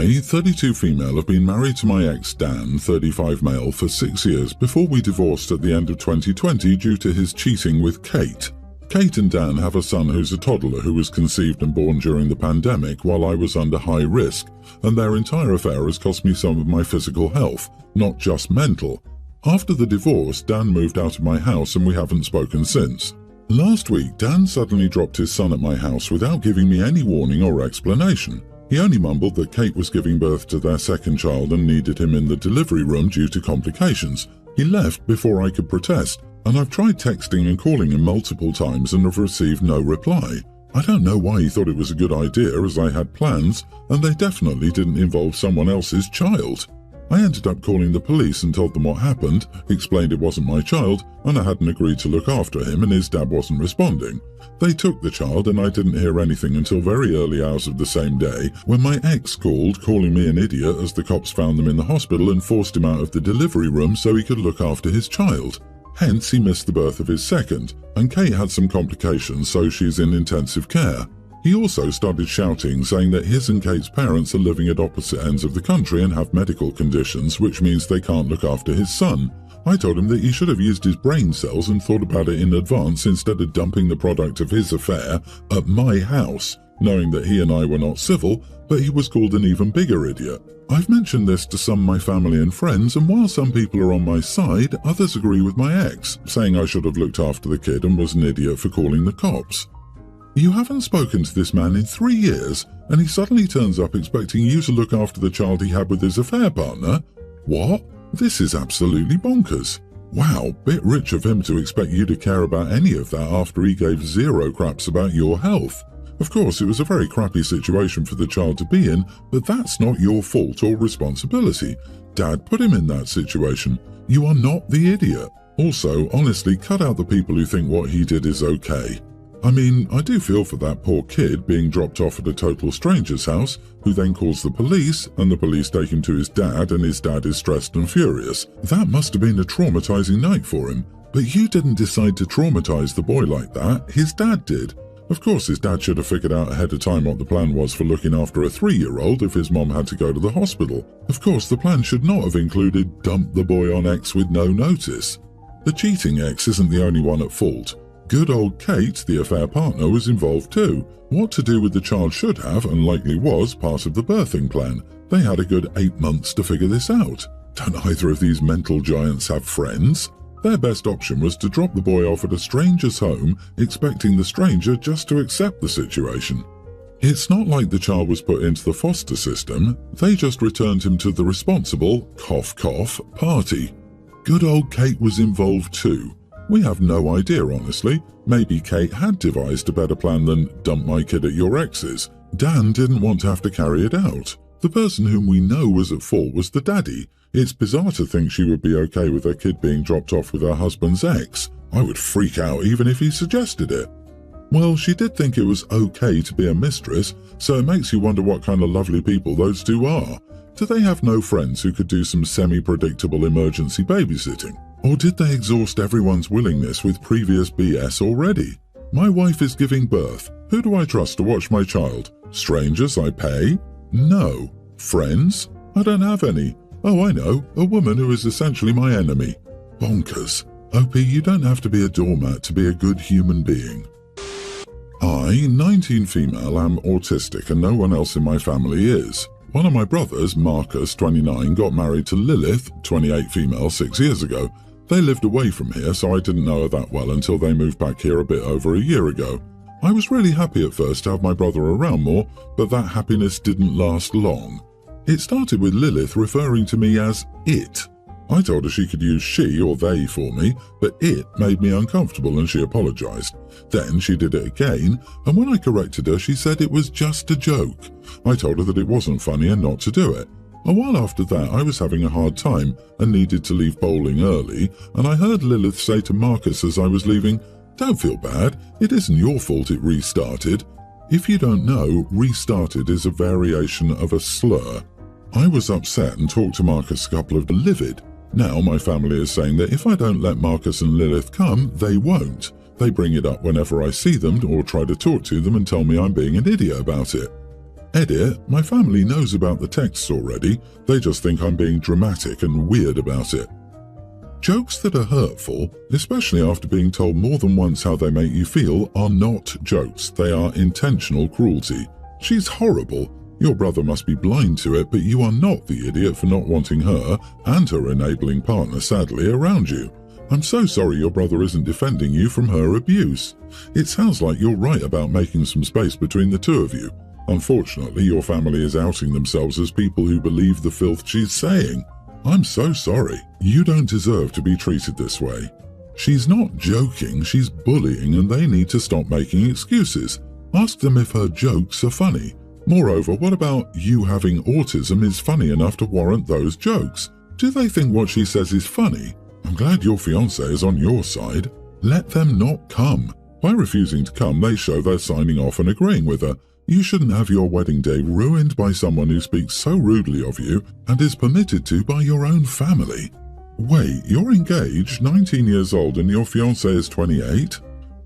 I, 32 female, have been married to my ex Dan, 35 male, for 6 years before we divorced at the end of 2020 due to his cheating with Kate. Kate and Dan have a son who's a toddler who was conceived and born during the pandemic while I was under high risk, and their entire affair has cost me some of my physical health, not just mental. After the divorce, Dan moved out of my house and we haven't spoken since. Last week, Dan suddenly dropped his son at my house without giving me any warning or explanation. He only mumbled that Kate was giving birth to their second child and needed him in the delivery room due to complications. He left before I could protest, and I've tried texting and calling him multiple times and have received no reply. I don't know why he thought it was a good idea, as I had plans, and they definitely didn't involve someone else's child. I ended up calling the police and told them what happened, explained it wasn't my child, and I hadn't agreed to look after him and his dad wasn't responding. They took the child and I didn't hear anything until very early hours of the same day, when my ex called, calling me an idiot as the cops found them in the hospital and forced him out of the delivery room so he could look after his child. Hence, he missed the birth of his second, and Kate had some complications, so she's in intensive care. He also started shouting, saying that his and Kate's parents are living at opposite ends of the country and have medical conditions, which means they can't look after his son. I told him that he should have used his brain cells and thought about it in advance instead of dumping the product of his affair at my house, knowing that he and I were not civil, but he was called an even bigger idiot. I've mentioned this to some of my family and friends, and while some people are on my side, others agree with my ex, saying I should have looked after the kid and was an idiot for calling the cops. You haven't spoken to this man in 3 years, and he suddenly turns up expecting you to look after the child he had with his affair partner? What? This is absolutely bonkers. Wow, bit rich of him to expect you to care about any of that after he gave zero craps about your health. Of course, it was a very crappy situation for the child to be in, but that's not your fault or responsibility. Dad put him in that situation. You are not the idiot. Also, honestly, cut out the people who think what he did is okay. I mean, I do feel for that poor kid being dropped off at a total stranger's house, who then calls the police, and the police take him to his dad, and his dad is stressed and furious. That must have been a traumatizing night for him. But you didn't decide to traumatize the boy like that, his dad did. Of course, his dad should have figured out ahead of time what the plan was for looking after a 3-year-old if his mom had to go to the hospital. Of course, the plan should not have included dump the boy on X with no notice. The cheating ex isn't the only one at fault. Good old Kate, the affair partner, was involved too. What to do with the child should have, and likely was, part of the birthing plan. They had a good 8 months to figure this out. Don't either of these mental giants have friends? Their best option was to drop the boy off at a stranger's home, expecting the stranger just to accept the situation. It's not like the child was put into the foster system. They just returned him to the responsible, cough cough, party. Good old Kate was involved too. We have no idea, honestly. Maybe Kate had devised a better plan than dump my kid at your ex's. Dan didn't want to have to carry it out. The person whom we know was at fault was the daddy. It's bizarre to think she would be okay with her kid being dropped off with her husband's ex. I would freak out even if he suggested it. Well, she did think it was okay to be a mistress, so it makes you wonder what kind of lovely people those two are. Do they have no friends who could do some semi-predictable emergency babysitting? Or did they exhaust everyone's willingness with previous BS already? My wife is giving birth. Who do I trust to watch my child? Strangers I pay? No. Friends? I don't have any. Oh, I know. A woman who is essentially my enemy. Bonkers. OP, you don't have to be a doormat to be a good human being. I, 19 female, am autistic and no one else in my family is. One of my brothers, Marcus, 29, got married to Lilith, 28 female, 6 years ago. They lived away from here, so I didn't know her that well until they moved back here a bit over a year ago. I was really happy at first to have my brother around more, but that happiness didn't last long. It started with Lilith referring to me as it. I told her she could use she or they for me, but it made me uncomfortable and she apologized. Then she did it again, and when I corrected her, she said it was just a joke. I told her that it wasn't funny and not to do it. A while after that, I was having a hard time and needed to leave bowling early, and I heard Lilith say to Marcus as I was leaving, "Don't feel bad, it isn't your fault it restarted." If you don't know, restarted is a variation of a slur. I was upset and talked to Marcus a couple of livid. Now my family is saying that if I don't let Marcus and Lilith come, they won't. They bring it up whenever I see them or try to talk to them and tell me I'm being an idiot about it. Edit, my family knows about the texts already, they just think I'm being dramatic and weird about it. Jokes that are hurtful, especially after being told more than once how they make you feel, are not jokes, they are intentional cruelty. She's horrible. Your brother must be blind to it, but you are not the idiot for not wanting her, and her enabling partner sadly, around you. I'm so sorry your brother isn't defending you from her abuse. It sounds like you're right about making some space between the two of you. Unfortunately, your family is outing themselves as people who believe the filth she's saying. I'm so sorry. You don't deserve to be treated this way. She's not joking, she's bullying, and they need to stop making excuses. Ask them if her jokes are funny. Moreover, what about you having autism is funny enough to warrant those jokes? Do they think what she says is funny? I'm glad your fiancé is on your side. Let them not come. By refusing to come, they show they're signing off and agreeing with her. You shouldn't have your wedding day ruined by someone who speaks so rudely of you and is permitted to by your own family. Wait, you're engaged, 19 years old, and your fiancé is 28?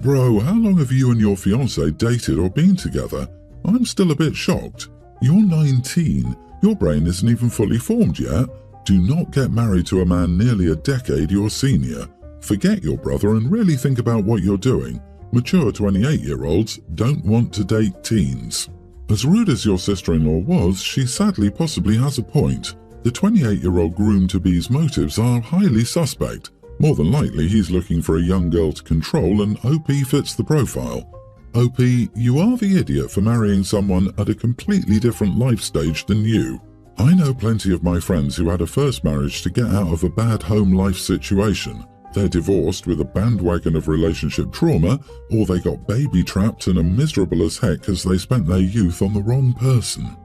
Bro, how long have you and your fiancé dated or been together? I'm still a bit shocked. You're 19. Your brain isn't even fully formed yet. Do not get married to a man nearly a decade your senior. Forget your brother and really think about what you're doing. Mature 28-year-olds don't want to date teens. As rude as your sister-in-law was, she sadly possibly has a point. The 28-year-old groom-to-be's motives are highly suspect. More than likely, he's looking for a young girl to control, and OP fits the profile. OP, you are the idiot for marrying someone at a completely different life stage than you. I know plenty of my friends who had a first marriage to get out of a bad home life situation. They're divorced with a bandwagon of relationship trauma, or they got baby-trapped and are miserable as heck as they spent their youth on the wrong person.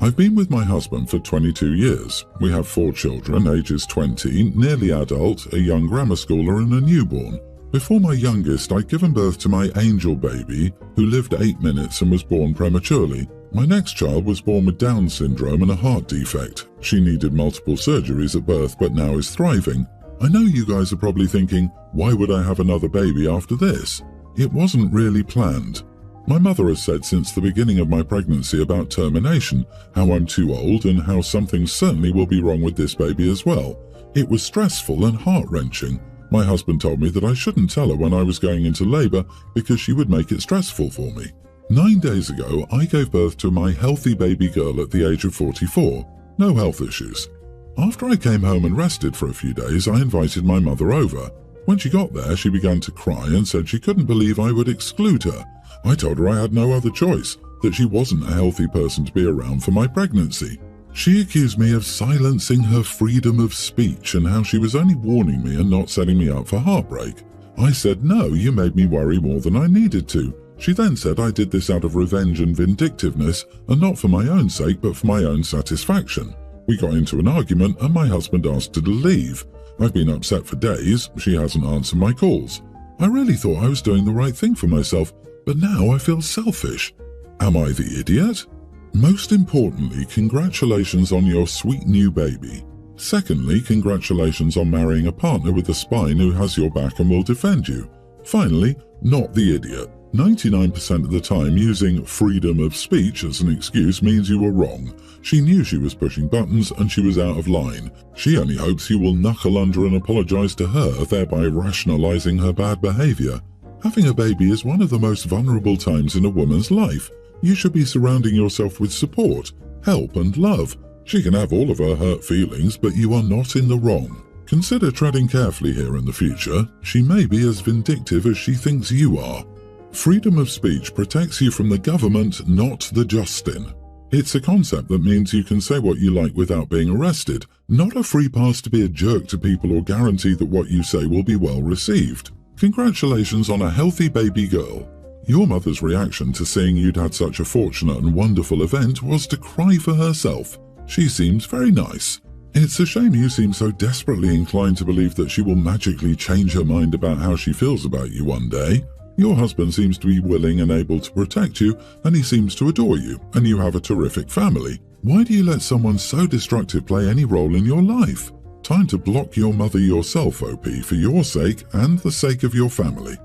I've been with my husband for 22 years. We have 4 children, ages 20, nearly adult, a young grammar schooler and a newborn. Before my youngest, I'd given birth to my angel baby, who lived 8 minutes and was born prematurely. My next child was born with Down syndrome and a heart defect. She needed multiple surgeries at birth but now is thriving. I know you guys are probably thinking, why would I have another baby after this? It wasn't really planned. My mother has said since the beginning of my pregnancy about termination, how I'm too old and how something certainly will be wrong with this baby as well. It was stressful and heart-wrenching. My husband told me that I shouldn't tell her when I was going into labor because she would make it stressful for me. 9 days ago, I gave birth to my healthy baby girl at the age of 44. No health issues. After I came home and rested for a few days, I invited my mother over. When she got there, she began to cry and said she couldn't believe I would exclude her. I told her I had no other choice, that she wasn't a healthy person to be around for my pregnancy. She accused me of silencing her freedom of speech and how she was only warning me and not setting me up for heartbreak. I said, no, you made me worry more than I needed to. She then said I did this out of revenge and vindictiveness, and not for my own sake but for my own satisfaction. We got into an argument and my husband asked her to leave. I've been upset for days. She hasn't answered my calls. I really thought I was doing the right thing for myself, but now I feel selfish. Am I the idiot? Most importantly, congratulations on your sweet new baby. Secondly, congratulations on marrying a partner with a spine who has your back and will defend you. Finally, not the idiot. 99% of the time, using freedom of speech as an excuse means you were wrong. She knew she was pushing buttons and she was out of line. She only hopes you will knuckle under and apologize to her, thereby rationalizing her bad behavior. Having a baby is one of the most vulnerable times in a woman's life. You should be surrounding yourself with support, help and love. She can have all of her hurt feelings, but you are not in the wrong. Consider treading carefully here in the future. She may be as vindictive as she thinks you are. Freedom of speech protects you from the government, not the Justin. It's a concept that means you can say what you like without being arrested, not a free pass to be a jerk to people or guarantee that what you say will be well received. Congratulations on a healthy baby girl. Your mother's reaction to seeing you'd had such a fortunate and wonderful event was to cry for herself. She seems very nice. It's a shame you seem so desperately inclined to believe that she will magically change her mind about how she feels about you one day. Your husband seems to be willing and able to protect you, and he seems to adore you, and you have a terrific family. Why do you let someone so destructive play any role in your life? Time to block your mother yourself, OP, for your sake and the sake of your family.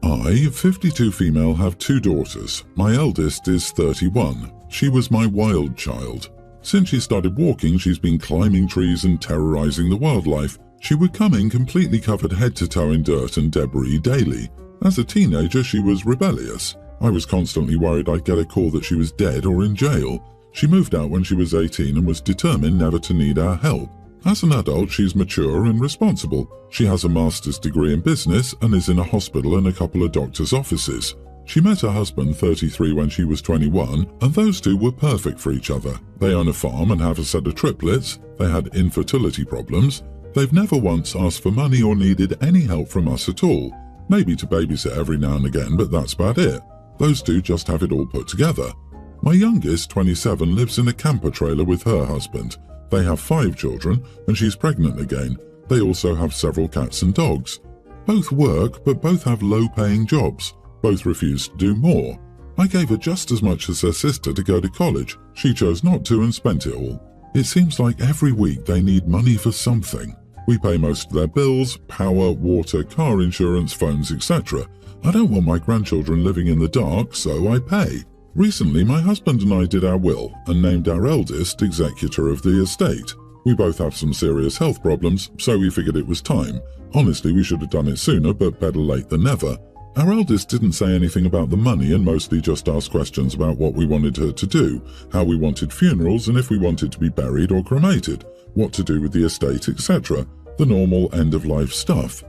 I, 52 female, have 2 daughters. My eldest is 31. She was my wild child. Since she started walking, she's been climbing trees and terrorizing the wildlife. She would come in completely covered head to toe in dirt and debris daily. As a teenager, she was rebellious. I was constantly worried I'd get a call that she was dead or in jail. She moved out when she was 18 and was determined never to need our help. As an adult, she's mature and responsible. She has a master's degree in business and is in a hospital and a couple of doctor's offices. She met her husband, 33, when she was 21, and those two were perfect for each other. They own a farm and have a set of triplets. They had infertility problems. They've never once asked for money or needed any help from us at all. Maybe to babysit every now and again, but that's about it. Those two just have it all put together. My youngest, 27, lives in a camper trailer with her husband. They have 5 children, and she's pregnant again. They also have several cats and dogs. Both work, but both have low-paying jobs. Both refuse to do more. I gave her just as much as her sister to go to college. She chose not to and spent it all. It seems like every week they need money for something. We pay most of their bills, power, water, car insurance, phones, etc. I don't want my grandchildren living in the dark, so I pay. Recently, my husband and I did our will and named our eldest executor of the estate. We both have some serious health problems, so we figured it was time. Honestly, we should have done it sooner, but better late than never. Our eldest didn't say anything about the money and mostly just asked questions about what we wanted her to do, how we wanted funerals and if we wanted to be buried or cremated, what to do with the estate, etc. The normal end-of-life stuff.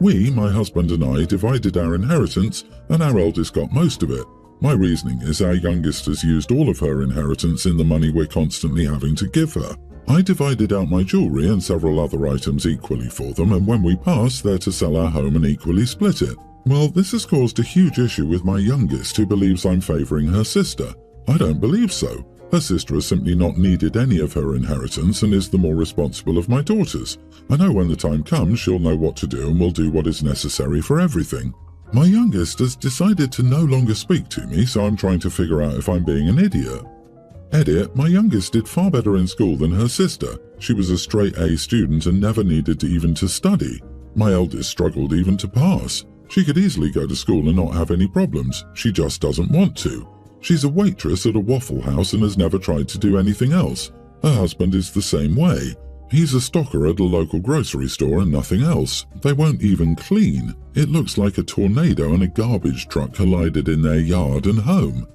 We, my husband and I, divided our inheritance and our eldest got most of it. My reasoning is our youngest has used all of her inheritance in the money we're constantly having to give her. I divided out my jewellery and several other items equally for them, and when we pass, they're to sell our home and equally split it. Well, this has caused a huge issue with my youngest, who believes I'm favouring her sister. I don't believe so. Her sister has simply not needed any of her inheritance and is the more responsible of my daughters. I know when the time comes she'll know what to do and will do what is necessary for everything. My youngest has decided to no longer speak to me, so I'm trying to figure out if I'm being an idiot. Edit, my youngest did far better in school than her sister. She was a straight A student and never needed even to study. My eldest struggled even to pass. She could easily go to school and not have any problems. She just doesn't want to. She's a waitress at a Waffle House and has never tried to do anything else. Her husband is the same way. He's a stocker at a local grocery store and nothing else. They won't even clean. It looks like a tornado and a garbage truck collided in their yard and home.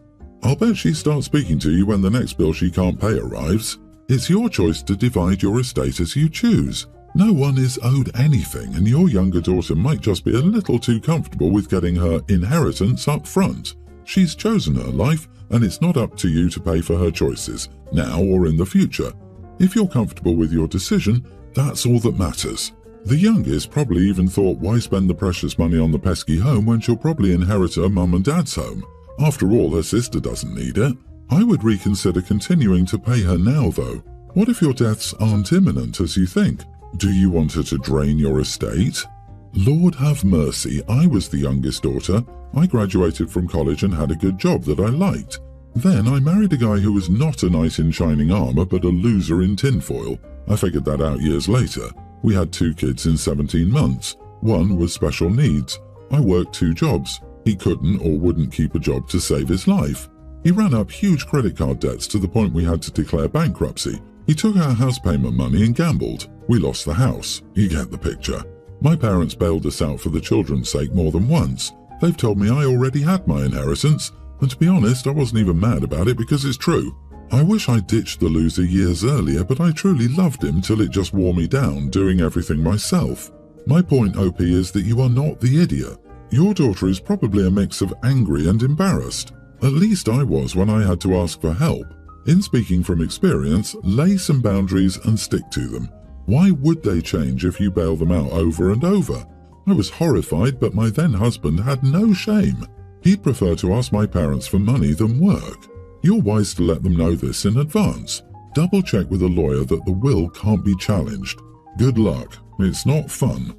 I'll bet she starts speaking to you when the next bill she can't pay arrives. It's your choice to divide your estate as you choose. No one is owed anything, and your younger daughter might just be a little too comfortable with getting her inheritance up front. She's chosen her life, and it's not up to you to pay for her choices, now or in the future. If you're comfortable with your decision, that's all that matters. The youngest probably even thought, why spend the precious money on the pesky home when she'll probably inherit her mum and dad's home? After all, her sister doesn't need it. I would reconsider continuing to pay her now, though. What if your deaths aren't imminent as you think? Do you want her to drain your estate? Lord have mercy, I was the youngest daughter. I graduated from college and had a good job that I liked. Then I married a guy who was not a knight in shining armour but a loser in tinfoil. I figured that out years later. We had 2 kids in 17 months. One was special needs. I worked 2 jobs. He couldn't or wouldn't keep a job to save his life. He ran up huge credit card debts to the point we had to declare bankruptcy. He took our house payment money and gambled. We lost the house. You get the picture. My parents bailed us out for the children's sake more than once. They've told me I already had my inheritance, and to be honest, I wasn't even mad about it because it's true. I wish I ditched the loser years earlier, but I truly loved him till it just wore me down, doing everything myself. My point, OP, is that you are not the idiot. Your daughter is probably a mix of angry and embarrassed. At least I was when I had to ask for help. In speaking from experience, lay some boundaries and stick to them. Why would they change if you bail them out over and over? I was horrified, but my then husband had no shame. He'd prefer to ask my parents for money than work. You're wise to let them know this in advance. Double check with a lawyer that the will can't be challenged. Good luck. It's not fun.